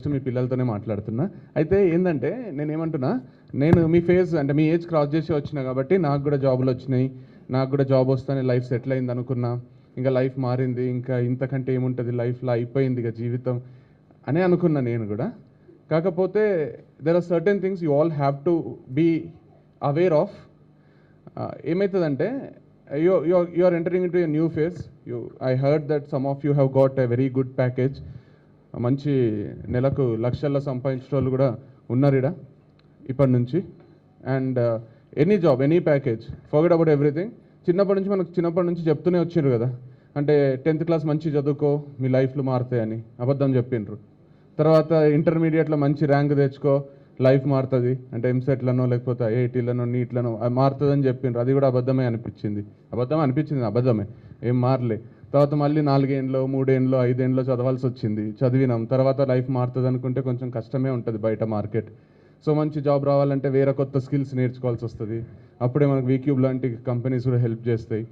మీ పిల్లలతోనే మాట్లాడుతున్నా. అయితే ఏందంటే నేనేమంటున్నా, నేను మీ ఫేజ్ అంటే మీ ఏజ్ క్రాస్ చేసి వచ్చినా కాబట్టి నాకు కూడా జాబులు వచ్చినాయి. నాకు కూడా జాబ్ వస్తేనే లైఫ్ సెటిల్ అయింది అనుకున్నా. ఇంకా లైఫ్ మారింది. ఇంకా ఇంతకంటే ఏముంటది లైఫ్‌లో అయిపోయింది ఇక జీవితం అనే అనుకున్నా నేను కూడా. కాకపోతే there are certain things you all have to be aware of. ఏమైతదంటే you are entering into a new phase. I heard that some of you have got a very good package. మంచి నెలకు లక్షల్లో సంపాదించేటోళ్ళు కూడా ఉన్నారు ఈడ ఇప్పటి నుంచి. And any job, any package, forget about everything. చిన్నప్పటి నుంచి చెప్తూనే వచ్చిండ్రు కదా, అంటే 10th క్లాస్ మంచి చదువుకో మీ లైఫ్లు మారుతాయని అబద్ధం చెప్పిండ్రు. తర్వాత ఇంటర్మీడియట్లో మంచి ర్యాంక్ తెచ్చుకో లైఫ్ మారుతుంది, అంటే ఎంసెట్లనో లేకపోతే ఐఐటీలనో నీట్లనో అది మారుతుందని చెప్పిండ్రు. అది కూడా అబద్ధమే అనిపించింది. అబద్ధమే, ఏం మారలే. తర్వాత మళ్ళీ 4 ఏండ్లో 3 ఏండ్లో 5 ఏండ్లో చదవాల్సి వచ్చింది. చదివినాం. తర్వాత లైఫ్ మారుతుంది అనుకుంటే కొంచెం కష్టమే ఉంటుంది బయట మార్కెట్. సో మంచి జాబ్ రావాలంటే వేరే కొత్త స్కిల్స్ నేర్చుకోవాల్సి వస్తుంది. అప్పుడే మనకు వీక్యూబ్ లాంటి కంపెనీస్ కూడా హెల్ప్ చేస్తాయి.